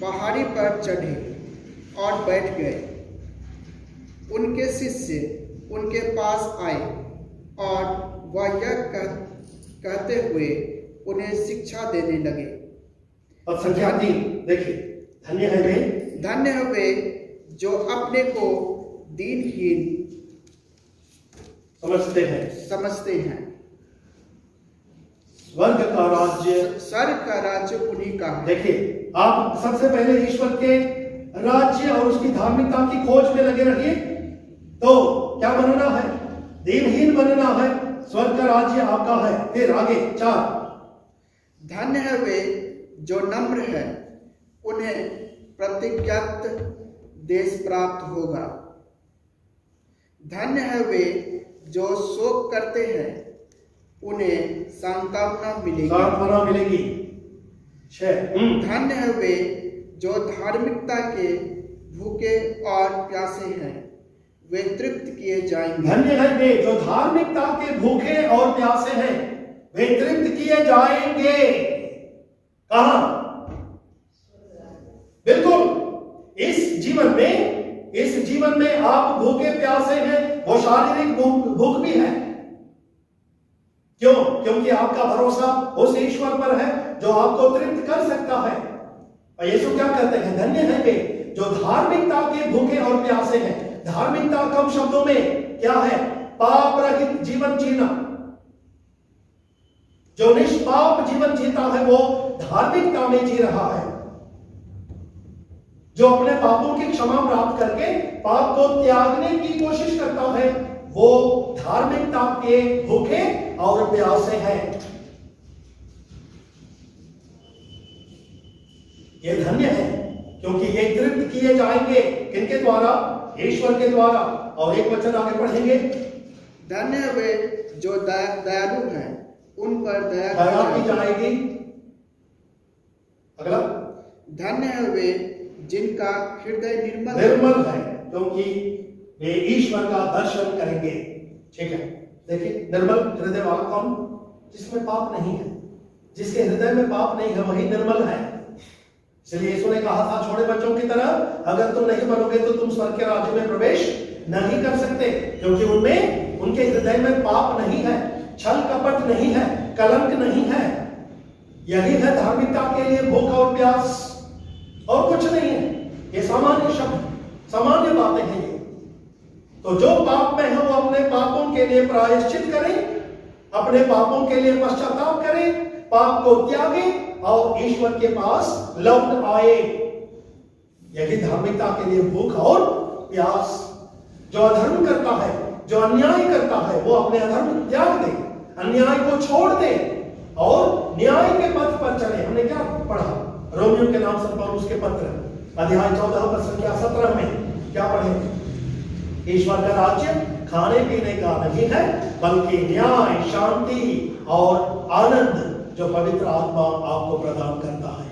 पहाड़ी पर चढ़े और बैठ गए। उनके शिष्य उनके पास आए और वह यह कहते हुए उन्हें शिक्षा देने लगे। और संख्या 3 देखिए, धन्य है वे जो अपने को दीनहीन समझते हैं। स्वर्ग का राज्य उन्हीं का है। देखिए, आप सबसे पहले ईश्वर के राज्य और उसकी धार्मिकता की खोज में लगे रहिए। तो क्या बनना है? दीनहीन बनना है। स्वर्ग का राज्य आपका है। फिर आगे 4, धन्य है वे जो नम्र है, उन्हें प्रतिज्ञात देश प्राप्त होगा। धन्य है वे जो शोक करते हैं, उन्हें सांत्वना मिलेगी। 6, धन्य है वे जो धार्मिकता के भूखे और प्यासे हैं, वे तृप्त किए जाएंगे। धन्य है वे जो धार्मिकता के भूखे और प्यासे हैं, वे तृप्त किए जाएंगे। कहां? बिल्कुल इस जीवन में आप भूखे प्यासे हैं। वो शारीरिक भूख भी है। क्यों? क्योंकि आपका भरोसा उस ईश्वर पर है जो आपको तृप्त कर सकता है। और यीशु क्या कहते हैं? धन्य है वे जो धार्मिकता के भूखे और प्यासे हैं। धार्मिकता कम शब्दों में क्या है? पाप रहित जीवन जीना। जो निष्पाप जीवन जीता है वो धार्मिकता में जी रहा है। जो अपने पापों की क्षमा प्राप्त करके पाप को त्यागने की कोशिश करता है, वो धार्मिकता के भूखे और प्यासे हैं। ये धन्य है क्योंकि ये तृप्त किए जाएंगे। किनके द्वारा? ईश्वर के द्वारा। और एक वचन आगे पढ़ेंगे, धन्य है वे जो दयालु हैं, उन पर दया की जाएगी। अगला, धन्य है वे जिनका हृदय निर्मल है, क्योंकि वे ईश्वर का दर्शन करेंगे। ठीक है, देखिए, निर्मल हृदय वाला कौन? जिसमें पाप नहीं है। जिसके हृदय में पाप नहीं है वही निर्मल है। इसलिए यीशु ने कहा था, छोटे बच्चों की तरह अगर तुम नहीं बनोगे तो तुम स्वर्ग के राज्य में प्रवेश नहीं कर सकते, क्योंकि उनमें उनके हृदय में पाप नहीं है, छल कपट नहीं है, कलंक नहीं है। यही है धार्मिकता के लिए भूख और प्यास, और कुछ नहीं है। ये सामान्य शब्द, सामान्य बातें हैं ये। तो जो पाप में है वो अपने पापों के लिए प्रायश्चित करें, अपने पापों के लिए पश्चाताप करें, पाप को त्यागें और ईश्वर के पास लौट आए। यही धार्मिकता के लिए भूख और प्यास। जो अधर्म करता है, जो अन्याय करता है, वो अपने अधर्म त्याग दे, अन्याय को छोड़ दे और न्याय के पथ पर चले। हमने क्या पढ़ा? रोमियो के नाम से पौलुस के पत्र अध्याय 14 पर संख्या 17 में क्या पढ़े? ईश्वर का राज्य खाने पीने का नहीं है, बल्कि न्याय, शांति और आनंद जो पवित्र आत्मा आपको प्रदान करता है।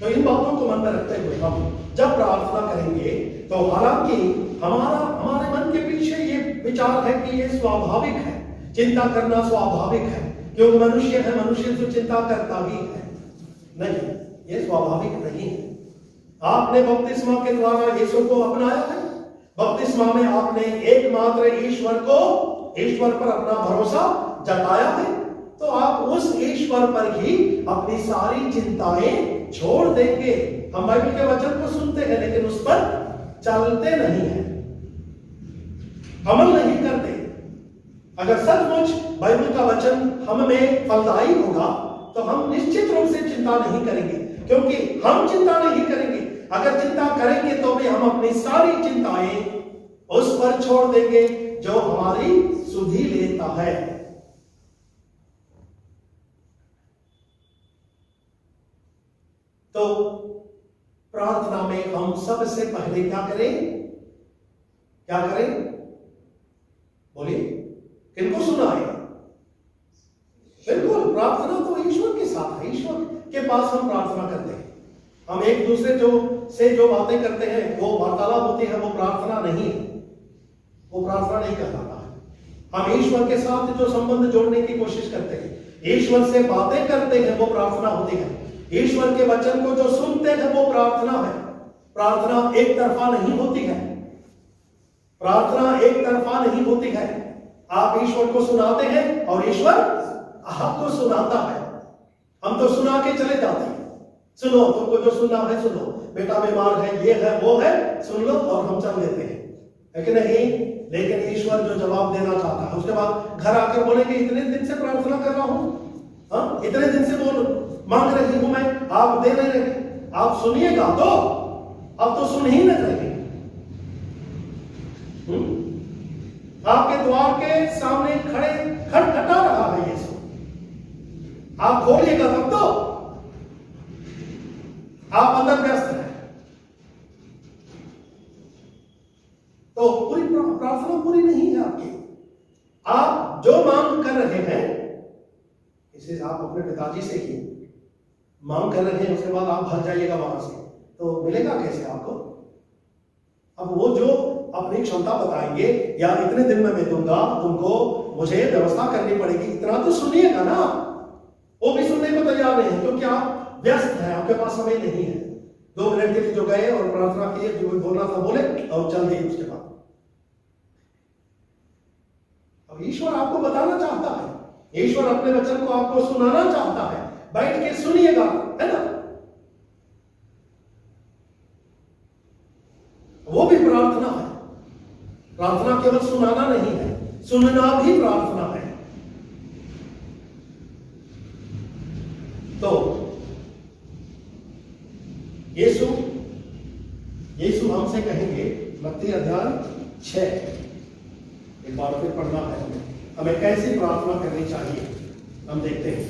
तो इन बातों को मन में रखते हुए हम जब प्रार्थना करेंगे तो हालांकि हमारे मन के पीछे ये विचार है कि ये स्वाभाविक है, चिंता करना स्वाभाविक है, क्योंकि मनुष्य है, मनुष्य तो चिंता करता ही है। नहीं, ये स्वाभाविक नहीं है। आपने बपतिस्मा के द्वारा यीशु को अपनाया है। बपतिस्मा में आपने एकमात्र ईश्वर पर अपना भरोसा जताया है। तो आप उस ईश्वर पर ही अपनी सारी चिंताएं छोड़ देंगे। हम बाइबल के वचन को सुनते हैं लेकिन उस पर चलते नहीं हैं, अमल नहीं करते। अगर सचमुच बाइबल का वचन हम में फलदायी होगा तो हम निश्चित रूप से चिंता नहीं करेंगे, क्योंकि हम चिंता नहीं करेंगे। अगर चिंता करेंगे तो भी हम अपनी सारी चिंताएं उस पर छोड़ देंगे जो हमारी सुधि लेता है। तो प्रार्थना में हम सबसे पहले क्या करें? क्या करें? बोलिए, किनको सुनाए? बिल्कुल, प्रार्थना तो ईश्वर के साथ है। ईश्वर के पास हम प्रार्थना करते हैं। हम एक दूसरे से जो बातें करते हैं वो वार्तालाप होती है, वो प्रार्थना नहीं है, वो प्रार्थना नहीं कहलाता है। हम ईश्वर के साथ जो संबंध जोड़ने की कोशिश करते हैं, ईश्वर से बातें करते हैं वो प्रार्थना होती है। ईश्वर के वचन को जो सुनते हैं वो प्रार्थना है। प्रार्थना एक तरफा नहीं होती है। प्रार्थना एक तरफा नहीं होती है। आप ईश्वर को सुनाते हैं और ईश्वर आपको सुनाता है। हम तो सुना के चले जाते हैं, सुनो तुमको जो सुनना है सुनो, बेटा बीमार है, ये है वो है, सुन लो और हम चल लेते हैं, है कि नहीं? लेकिन ईश्वर जो जवाब देना चाहता है, उसके बाद घर आकर बोलेंगे इतने दिन से प्रार्थना कर रहा हूं, हाँ इतने दिन से बोल मांग रही हूं मैं, आप दे नहीं रहे, आप सुनिएगा तो अब तो सुन ही न रहे। आपके द्वार के सामने खड़े खटखटा रहा है यीशु, आप खोलिएगा तब तो। आप अंदर व्यस्त हैं तो पूरी प्रार्थना पूरी नहीं है आपकी। आप जो मांग कर रहे हैं इसे आप अपने पिताजी से ही मांग कर रहे हैं, उसके बाद आप भाग जाइएगा वहां से, तो मिलेगा कैसे आपको? अब वो जो अपनी क्षमता बताएंगे या इतने दिन में मैं दूंगा तुमको, मुझे व्यवस्था करनी पड़ेगी, इतना तो सुनिएगा ना। वो भी सुनने को तैयार नहीं है क्योंकि आप व्यस्त हैं, आपके पास समय नहीं है। 2 मिनट के लिए जो गए और प्रार्थना किए, जो बोलना था बोले और चल दिए। उसके बाद अब ईश्वर आपको बताना चाहता है, ईश्वर अपने वचन को आपको सुनाना चाहता है, बैठ के सुनिएगा, है ना? वो भी प्रार्थना है। प्रार्थना केवल सुनाना नहीं है, सुनना भी प्रार्थना है। तो यीशु हमसे कहेंगे, मत्ती अध्याय 6 एक बार फिर पढ़ना है हमें कैसी प्रार्थना करनी चाहिए, हम देखते हैं।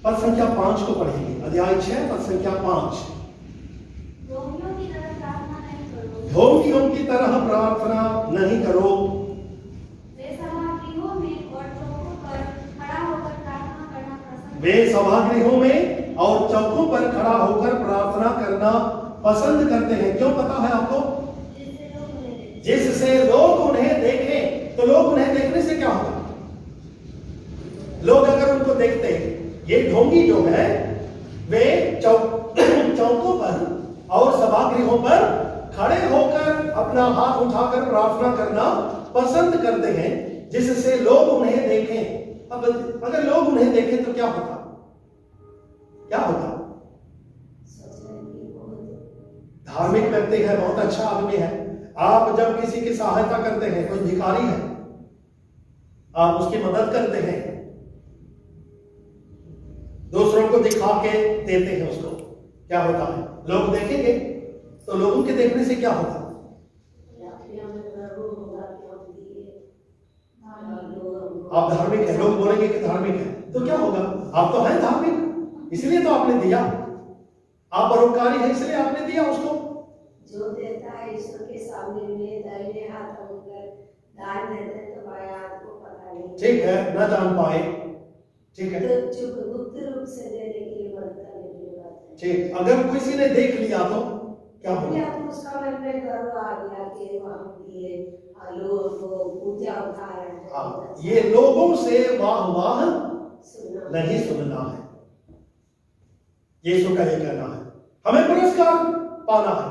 पद संख्या 5 को पढ़ेंगे, अध्याय 6 पद संख्या 5। ढोंगियों की तरह प्रार्थना नहीं करो, ढोंगियों की तरह प्रार्थना नहीं करो, वे सभागृहों में और चौकों पर खड़ा होकर प्रार्थना करना पसंद करते हैं। क्यों पता है आपको? जिससे लोग उन्हें देखें। तो लोग उन्हें देखने से क्या होगा? लोग अगर उनको देखते हैं, ये ढोंगी जो है वे चौकों पर और सभागृहों पर खड़े होकर अपना हाथ उठाकर प्रार्थना करना पसंद करते हैं, जिससे लोग उन्हें देखें। अब अगर लोग उन्हें देखें तो क्या होता? क्या होता? धार्मिक व्यक्ति है, बहुत अच्छा आदमी है। आप जब किसी की सहायता करते हैं, कोई भिखारी है, आप उसकी मदद करते हैं, दूसरों को दिखा के देते हैं उसको, क्या होता है? लोग देखेंगे। तो लोगों के देखने से क्या होता? आप धार्मिक है, लोग बोलेंगे कि धार्मिक है, तो क्या होगा? आप तो हैं धार्मिक, इसलिए तो आपने दिया। आप परोपकारी है, इसलिए आपने दिया उसको। जो देता है ईश्वर के सामने में दाहिने हाथ होकर दान देते हैं, तो बाएं हाथ को पता नहीं। ठीक है, ना जान पाए, ठीक है, तो चुप गुप्त रूप से देने के लिए मदद करने के लिए बात है। ठीक। अगर किसी ने देख लिया तो क्या होगा? या तो उसका मन में गर्व आ गया कि वहाँ दिए लोग पूजा उठा रहे हैं। हाँ, ये लोगों से वाह वाह सुनना नहीं सुनना है। यीशु का ये कहना है, हमें पुरस्कार पाना है।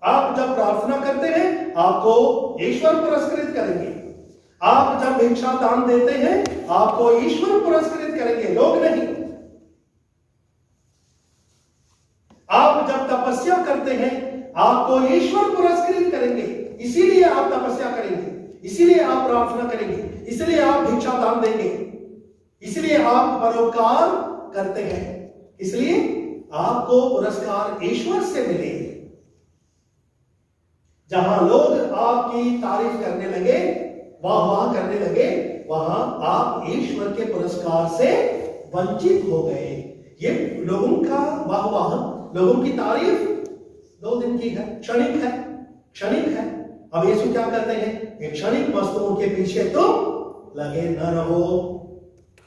आप जब प्रार्थना करते हैं, आपको ईश्वर पुरस्कृत करेंगे। आप जब भिक्षा दान देते हैं, आपको ईश्वर पुरस्कृत करेंगे, लोग नहीं। आप जब तपस्या करते हैं, आपको ईश्वर पुरस्कृत करेंगे। इसीलिए आप तपस्या करेंगे, इसीलिए आप प्रार्थना करेंगे, इसलिए आप भिक्षा दान देंगे, इसलिए आप परोपकार करते हैं, इसलिए आपको पुरस्कार ईश्वर से मिलेंगे। जहां लोग आपकी तारीफ करने लगे, वाह वाह करने लगे, वहां आप ईश्वर के पुरस्कार से वंचित हो गए। ये लोगों का वाह वाह, लोगों की तारीफ 2 दिन की है, क्षणिक है, क्षणिक है। अब यीशु क्या कहते हैं? ये क्षणिक वस्तुओं के पीछे तो लगे न रहो।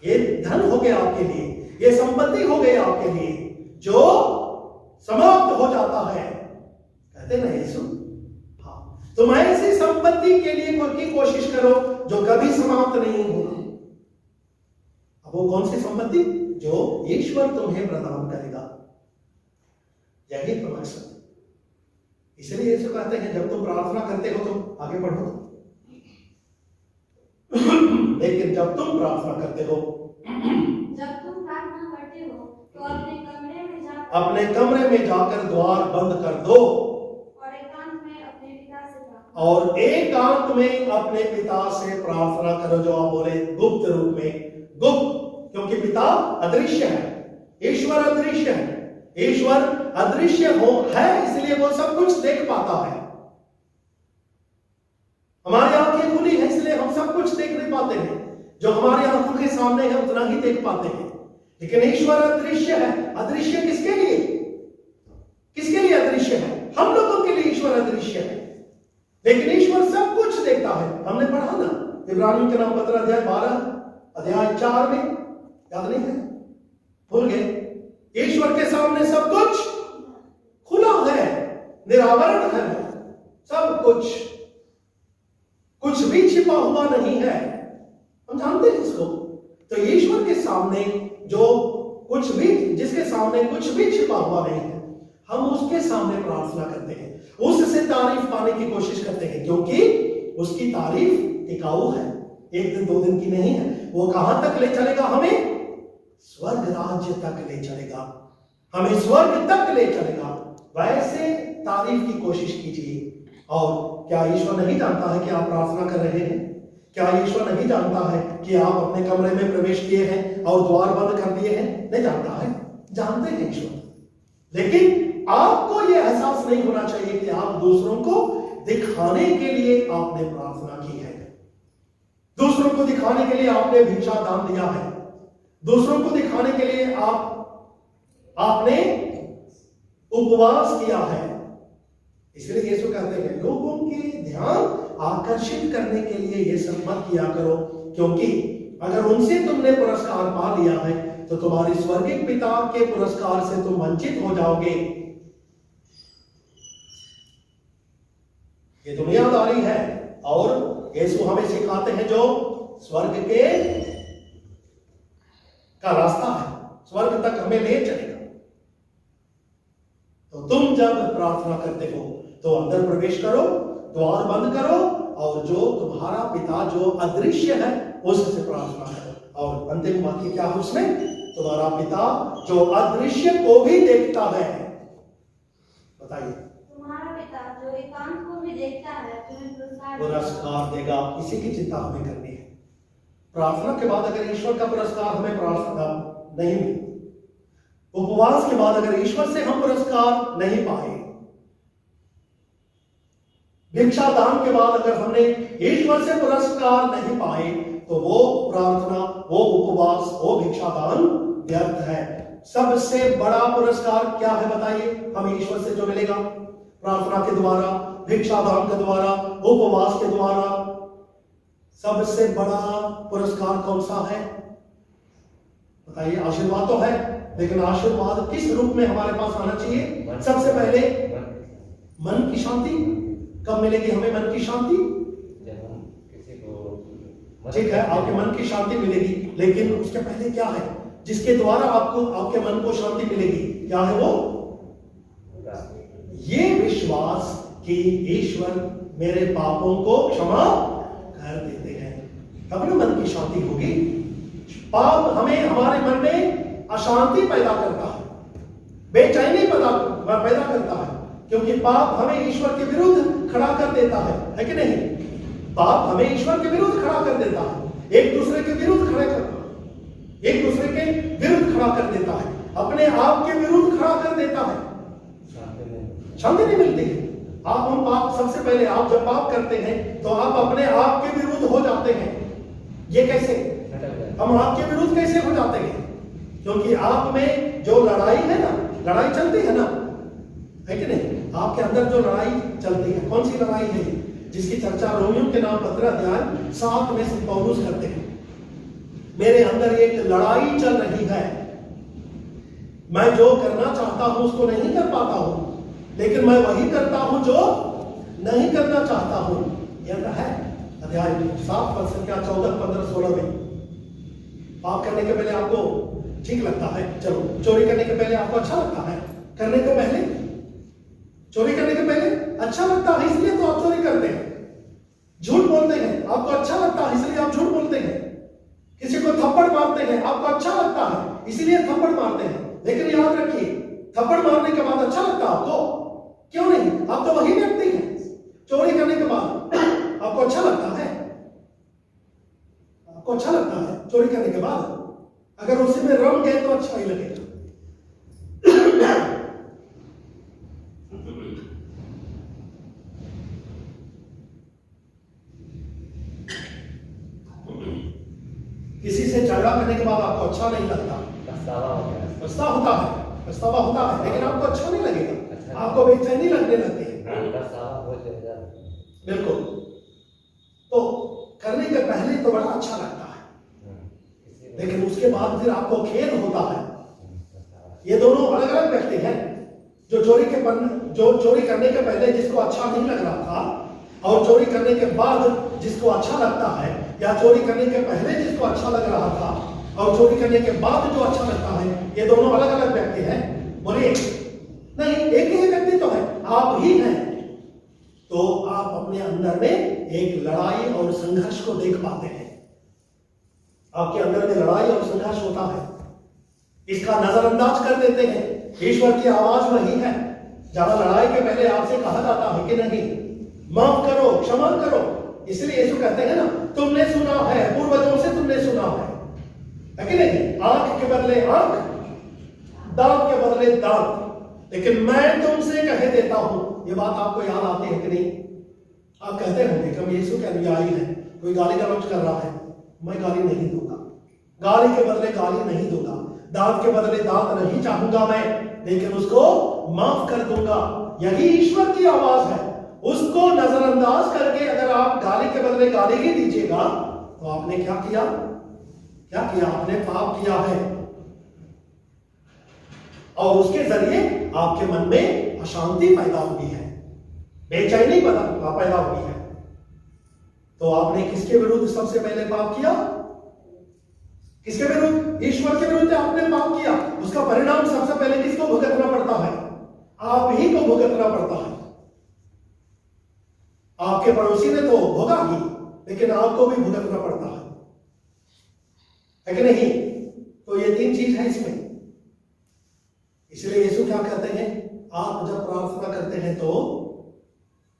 ये धन हो गया आपके लिए, ये संपत्ति हो गई आपके लिए, जो समाप्त हो जाता है। कहते ना यीशु, हाँ, तुम ऐसी संपत्ति के लिए की कोशिश करो जो कभी समाप्त नहीं होगी। अब वो कौन सी संपत्ति? जो ईश्वर तुम्हें प्रदान करेगा। यही तो मकसद। इसलिए यीशु कहते हैं जब तुम प्रार्थना करते हो तो आगे बढ़ो, लेकिन जब तुम प्रार्थना करते हो, जब तुम प्रार्थना करते हो तो अपने कमरे में जाकर द्वार बंद कर दो और एकांत में अपने पिता से प्रार्थना करो। जो आप बोले गुप्त रूप में, गुप्त, क्योंकि पिता अदृश्य है, ईश्वर अदृश्य है। ईश्वर अदृश्य है इसलिए वो सब कुछ देख पाता है। हमारी आंखें खुली है इसलिए हम सब कुछ देख नहीं पाते हैं। जो हमारी आंखों के सामने है उतना ही देख पाते हैं। लेकिन ईश्वर अदृश्य है। अदृश्य किसके लिए? किसके लिए अदृश्य है? हम लोगों के लिए ईश्वर अदृश्य है, लेकिन ईश्वर सब कुछ देखता है। हमने पढ़ा ना इब्रानियों के नाम पत्र अध्याय 12 अध्याय 4 में, याद नहीं है? भूल गए? ईश्वर के सामने सब कुछ खुला है, निरावरण है, सब कुछ, कुछ भी छिपा हुआ नहीं है। हम जानते हैं इसको। तो ईश्वर के सामने जो कुछ भी, जिसके सामने कुछ भी छिपा हुआ नहीं है, हम उसके सामने प्रार्थना करते हैं, उससे तारीफ पाने की कोशिश करते हैं, क्योंकि उसकी तारीफ टिकाऊ है, एक दिन दो दिन की नहीं है। वो कहां तक ले चलेगा? हमें स्वर्ग राज्य तक ले चलेगा, हमें स्वर्ग तक ले चलेगा। वैसे तारीफ की कोशिश कीजिए। और क्या ईश्वर नहीं जानता है कि आप प्रार्थना कर रहे हैं? क्या ईश्वर नहीं जानता है कि आप अपने कमरे में प्रवेश किए हैं और द्वार बंद कर दिए हैं? नहीं जानता है, जानते हैं ईश्वर। लेकिन आपको यह एहसास नहीं होना चाहिए कि आप दूसरों को दिखाने के लिए आपने प्रार्थना की है, दूसरों को दिखाने के लिए आपने भिक्षा दान दिया है, दूसरों को दिखाने के लिए आपने उपवास किया है। इसलिए यीशु कहते हैं लोगों के ध्यान आकर्षित करने के लिए ये सब मत किया करो, क्योंकि अगर उनसे तुमने पुरस्कार पा लिया है तो तुम्हारे स्वर्गिक पिता के पुरस्कार से तुम वंचित हो जाओगे। ये दुनियादारी है। और यीशु हमें सिखाते हैं जो स्वर्ग के का रास्ता है, स्वर्ग तक हमें ले चलेगा। तो तुम जब प्रार्थना करते हो तो अंदर प्रवेश करो, द्वार बंद करो और जो तुम्हारा पिता जो अदृश्य है उससे प्रार्थना करो। और अंतिम वाक्य क्या है उसमें? तुम्हारा पिता जो अदृश्य को भी देखता है। बताइए। तुम्हारा पिता जो एकांत को भी देखता है तुम्हें पुरस्कार देगा। इसी की चिंता हमें करनी है। प्रार्थना के बाद अगर ईश्वर का पुरस्कार हमें प्रार्थना नहीं मिली, उपवास के बाद अगर ईश्वर से हम पुरस्कार नहीं पाए, भिक्षा दान के बाद अगर हमने ईश्वर से पुरस्कार नहीं पाए, तो वो प्रार्थना, वो उपवास, वो भिक्षा दान व्यर्थ है। सबसे बड़ा पुरस्कार क्या है बताइए? हमें ईश्वर से जो मिलेगा प्रार्थना के द्वारा, भिक्षा दान के द्वारा, उपवास के द्वारा, सबसे बड़ा पुरस्कार कौन सा है बताइए? आशीर्वाद तो है, लेकिन आशीर्वाद किस रूप में हमारे पास आना चाहिए? सबसे पहले मन की शांति। कब मिलेगी हमें मन की शांति? ठीक है, आपके मन की शांति मिलेगी, लेकिन उसके पहले क्या है जिसके द्वारा आपको आपके मन को शांति मिलेगी? क्या है वो? ये विश्वास कि ईश्वर मेरे पापों को क्षमा कर देते हैं, तब ना मन की शांति होगी। पाप हमें हमारे मन में अशांति पैदा करता है, बेचैनी पैदा करता है, क्योंकि पाप हमें ईश्वर के विरुद्ध खड़ा कर देता है कि नहीं? पाप हमें ईश्वर के विरुद्ध खड़ा कर देता है, एक दूसरे के विरुद्ध खड़ा कर देता है, अपने आप के विरुद्ध खड़ा कर देता है। शांति नहीं मिलती है। हम पाप, सबसे पहले आप जब पाप करते हैं तो आप अपने आप के विरुद्ध हो जाते हैं। ये कैसे? हम आपके विरुद्ध कैसे हो जाते हैं? क्योंकि आप में जो लड़ाई है ना, लड़ाई चलती है ना, है कि नहीं? आपके अंदर जो लड़ाई चलती है, कौन सी लड़ाई है जिसकी चर्चा रोमियों के नाम पत्र अध्याय 7 में से पौलुस करते हैं। मेरे अंदर एक लड़ाई चल रही है, मैं जो करना चाहता हूं उसको नहीं कर पाता हूं, लेकिन मैं वही करता हूं जो नहीं करना चाहता हूं। यह है अध्याय 7 पद संख्या 14, 15, 16 में। पाप करने के पहले आपको ठीक लगता है, चलो चोरी करने के पहले आपको अच्छा लगता है, करने के पहले चोरी करने के पहले अच्छा लगता है इसलिए तो आप चोरी करते हैं। झूठ बोलते हैं आपको अच्छा लगता है इसलिए आप झूठ बोलते हैं। किसी को थप्पड़ मारते हैं आपको अच्छा लगता है इसलिए थप्पड़ मारते हैं। लेकिन याद रखिए, थप्पड़ मारने के बाद अच्छा लगता है आपको? क्यों नहीं? आप तो वही व्यक्ति हैं। चोरी करने के बाद आपको अच्छा लगता है? आपको अच्छा लगता है चोरी करने के बाद? अगर उसी में रम गए तो अच्छा ही लगेगा। किसी से झगड़ा करने के बाद आपको अच्छा नहीं लगता, पछतावा होता है, पछतावा होता है, लेकिन आपको अच्छा नहीं लगेगा, आपको बेचैनी लगने लगती है। बिल्कुल। तो करने के पहले तो बड़ा अच्छा लगता है, लेकिन उसके बाद फिर आपको खेद होता है। ये दोनों अलग अलग व्यक्ति हैं। जो चोरी करने के पहले जिसको अच्छा नहीं लग रहा था और चोरी करने के बाद जिसको अच्छा लगता है, या चोरी करने के पहले जिसको अच्छा लग रहा था और चोरी करने के बाद जो अच्छा लगता है, ये दोनों अलग अलग व्यक्ति हैं। बोलिए नहीं, एक ही व्यक्ति तो है, आप ही हैं। तो आप अपने अंदर में एक लड़ाई और संघर्ष को देख पाते हैं। आपके अंदर में लड़ाई और संघर्ष होता है, इसका नजरअंदाज कर देते हैं। ईश्वर की आवाज वही है जहां लड़ाई के पहले आपसे कहा जाता है कि नहीं, माफ करो, क्षमा करो। इसलिए यीशु कहते हैं ना, तुमने सुना है, पूर्वजों से तुमने सुना है कि नहीं, आंख के बदले आंख, दांत के बदले दांत, लेकिन मैं तुमसे कह देता हूं। ये बात आपको याद आती है कि नहीं? आप कहते होंगे कि हम यीशु के अनुयायी हैं, कोई गाली गलौज कर रहा है, मैं गाली नहीं दूंगा, गाली के बदले गाली नहीं दूंगा, दांत के बदले दांत नहीं चाहूंगा मैं, लेकिन उसको माफ कर दूंगा। यही ईश्वर की आवाज है। उसको नजरअंदाज करके अगर आप गाली के बदले गाली ही दीजिएगा तो आपने क्या किया? क्या किया? आपने पाप किया है, और उसके जरिए आपके मन में अशांति पैदा हुई है, बेचैनी पैदा हुई है। तो आपने किसके विरुद्ध सबसे पहले पाप किया? किसके विरुद्ध? ईश्वर के विरुद्ध आपने पाप किया। उसका परिणाम सबसे पहले किसको भुगतना पड़ता है? आप ही को भुगतना पड़ता है। आपके पड़ोसी ने तो भोगा ही, लेकिन आपको भी भुगतना पड़ता है कि नहीं? तो ये तीन चीज है इसमें। इसलिए यीशु क्या कहते हैं? आप जब प्रार्थना करते हैं तो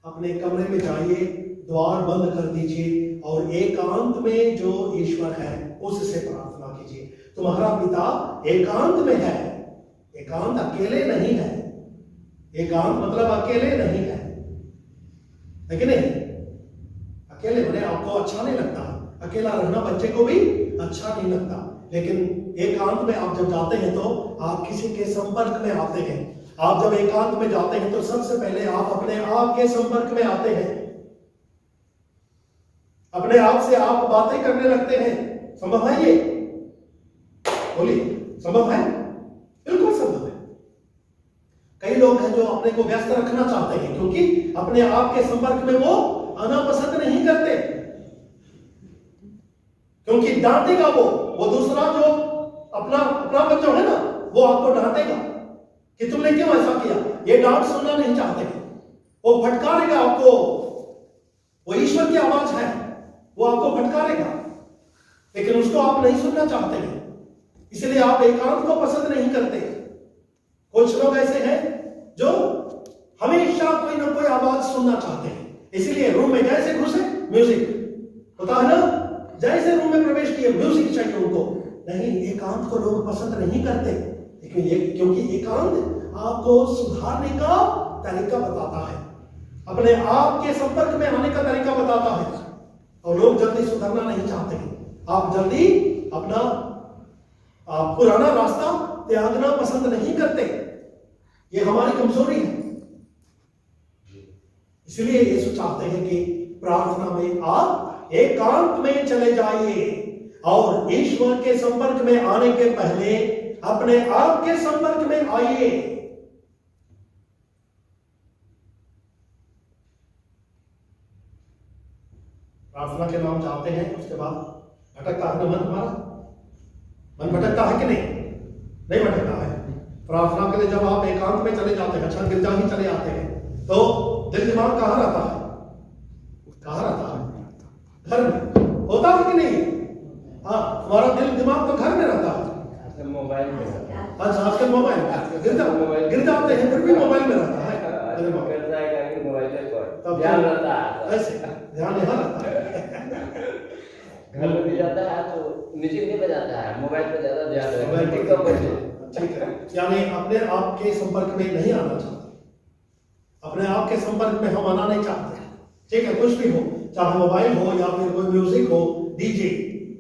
अपने कमरे में जाइए, द्वार बंद कर दीजिए और एकांत में जो ईश्वर है उससे प्रार्थना कीजिए। तुम्हारा पिता एकांत में है। एकांत अकेले नहीं है। एकांत मतलब अकेले नहीं है, लेकिन नहीं, अकेले होने आपको अच्छा नहीं लगता, अकेला रहना बच्चे को भी अच्छा नहीं लगता, लेकिन एकांत में आप जब जाते हैं तो आप किसी के संपर्क में आते हैं। आप जब एकांत में जाते हैं तो सबसे पहले आप अपने आप के संपर्क में आते हैं, अपने आप से आप बातें करने लगते हैं। संभव है ये? बोलिए, संभव है? बिल्कुल संभव है। कई लोग हैं जो अपने को व्यस्त रखना चाहते हैं क्योंकि अपने आप के संपर्क में वो आना पसंद नहीं करते, क्योंकि डांटेगा वो दूसरा जो अपना जो है ना, वो आपको डांटेगा कि तुमने क्यों ऐसा किया। ये डांट सुनना नहीं चाहते, वो फटकारेगा आपको। वो ईश्वर की आवाज है, वो आपको फटकारेगा, लेकिन उसको आप नहीं सुनना चाहते हैं, इसलिए आप एकांत को पसंद नहीं करते। कुछ लोग ऐसे हैं जो हमेशा कोई ना कोई आवाज सुनना चाहते हैं, इसलिए रूम में जैसे घुसे म्यूजिक होता है ना, जैसे रूम में प्रवेश किए म्यूजिक चाहिए उनको। नहीं, एकांत को लोग पसंद नहीं करते, लेकिन क्योंकि एकांत आपको सुधारने का तरीका बताता है, अपने आप के संपर्क में आने का तरीका बताता है, और लोग जल्दी सुधरना नहीं चाहते हैं। आप जल्दी अपना पुराना रास्ता त्यागना पसंद नहीं करते। ये हमारी कमजोरी है। इसलिए यीशु चाहते हैं कि प्रार्थना में आप एकांत में चले जाइए और ईश्वर के संपर्क में आने के पहले अपने आप के संपर्क में आइए। प्रार्थना के नाम जाते हैं, उसके बाद भटकता है ना मन हमारा? मन भटकता है कि नहीं भटकता है। प्रार्थना के लिए जब आप एकांत में चले जाते हैं, अच्छा गिरजा ही चले आते हैं, तो दिल दिमाग कहाँ रहता है? कहाँ रहता है? घर में होता है कि नहीं? हाँ, हमारा दिल दिमाग तो घर में रहता है। मोबाइल में अच्छा, आजकल मोबाइल गिर जाते हैं, फिर भी मोबाइल में रहता है। ध्यान रहता है, ऐसे ध्यान यहाँ रहता है। घर में भी जाता है तो म्यूजिक नहीं बजाता है, मोबाइल पे ज्यादा ध्यान मोबाइल रहता है। ठीक है, यानी अपने आप के संपर्क में नहीं आना चाहते, अपने आप के संपर्क में हम आना नहीं चाहते। ठीक है, कुछ भी हो, चाहे मोबाइल हो या फिर कोई म्यूजिक हो, डीजे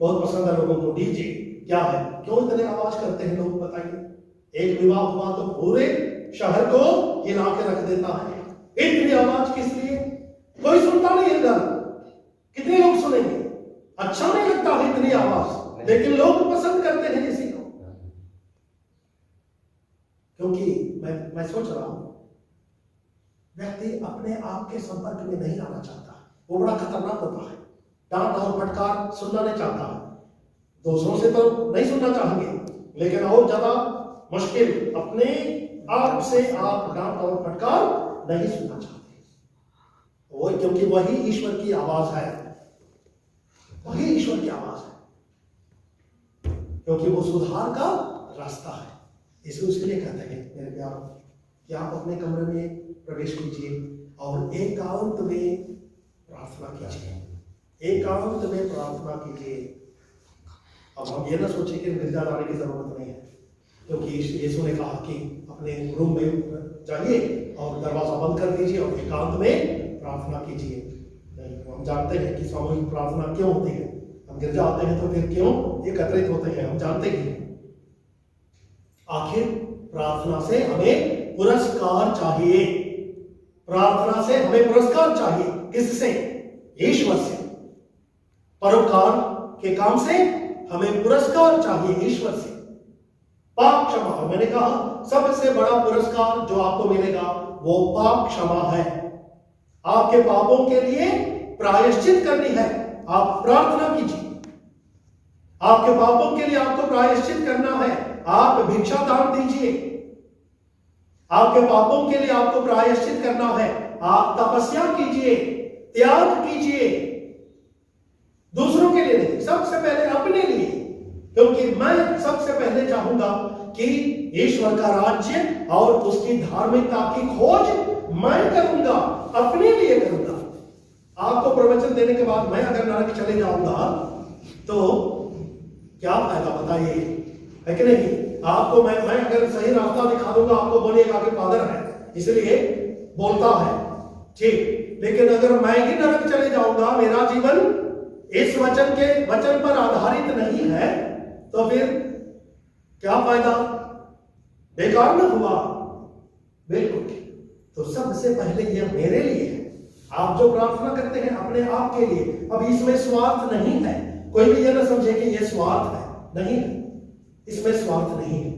बहुत पसंद है लोगों को। डीजे क्या है, क्यों इतने आवाज करते हैं लोग, बताइए। एक विवाह हुआ तो पूरे शहर को हिला के रख देता है। इतनी आवाज किस लिए? कोई सुनता नहीं है घर, कितने लोग सुनेंगे? अच्छा नहीं लगता है इतनी आवाज, लेकिन लोग पसंद करते हैं इसी को। क्योंकि मैं सोच रहा हूं, व्यक्ति अपने आप के संपर्क में नहीं आना चाहता, वो बड़ा खतरनाक होता है। डांट और फटकार सुनना नहीं चाहता है, दूसरों से तो नहीं सुनना चाहेंगे, लेकिन और ज्यादा मुश्किल अपने आप से आप डांट और फटकार नहीं सुनना चाहते। वो क्योंकि वही ईश्वर की आवाज है, वही ईश्वर की आवाज है, क्योंकि वो सुधार का रास्ता है। इसलिए कहते हैं मेरे प्यार कि आप अपने कमरे में प्रवेश कीजिए और एकांत में प्रार्थना कीजिए, एकांत में प्रार्थना कीजिए। अब हम ये ना सोचें कि गिरजा जाने की जरूरत नहीं है, क्योंकि यीशु ने कहा कि अपने रूम में जाइए और दरवाजा बंद कर दीजिए और एकांत में प्रार्थना कीजिए। हम जानते हैं कि सामूहिक प्रार्थना क्यों होती है, हम गिरजा आते हैं तो फिर क्यों एकत्रित होते हैं, हम जानते ही हैं। आखिर प्रार्थना से हमें पुरस्कार चाहिए, प्रार्थना से हमें पुरस्कार चाहिए। किससे? ईश्वर से। परोपकार के काम से हमें पुरस्कार चाहिए ईश्वर से। पाप क्षमा, मैंने कहा सबसे बड़ा पुरस्कार जो आपको मिलेगा वो पाप क्षमा है। आपके पापों के लिए प्रायश्चित करनी है, आप प्रार्थना कीजिए। आपके पापों के लिए आपको प्रायश्चित करना है, आप भिक्षा दान दीजिए। आपके पापों के लिए आपको प्रायश्चित करना है, आप तपस्या कीजिए, त्याग कीजिए। दूसरों के लिए नहीं, सबसे पहले अपने लिए, क्योंकि मैं सबसे पहले चाहूंगा कि ईश्वर का राज्य और उसकी धार्मिकता की खोज मैं करूंगा, अपने लिए करूंगा। आपको प्रवचन देने के बाद मैं अगर नरक चले जाऊंगा तो क्या फायदा, बताइए, है कि नहीं? आपको मैं अगर सही रास्ता दिखा दूंगा, आपको बोलिएगा कि फादर है इसलिए बोलता है, ठीक, लेकिन अगर मैं ही नरक चले जाऊंगा, मेरा जीवन इस वचन पर आधारित नहीं है, तो फिर क्या फायदा, बेकार न हुआ। बिल्कुल। तो सबसे पहले यह मेरे लिए है। आप जो प्रार्थना करते हैं अपने आप के लिए, अब इसमें स्वार्थ नहीं है। कोई भी यह ना समझे कि यह स्वार्थ है, नहीं है, इसमें स्वार्थ नहीं है।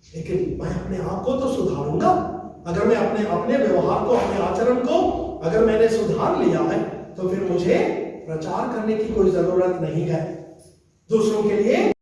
लेकिन मैं अपने आप को तो सुधारूंगा। अगर मैं अपने व्यवहार को, अपने आचरण को अगर मैंने सुधार लिया है, तो फिर मुझे प्रचार करने की कोई जरूरत नहीं है दूसरों के लिए।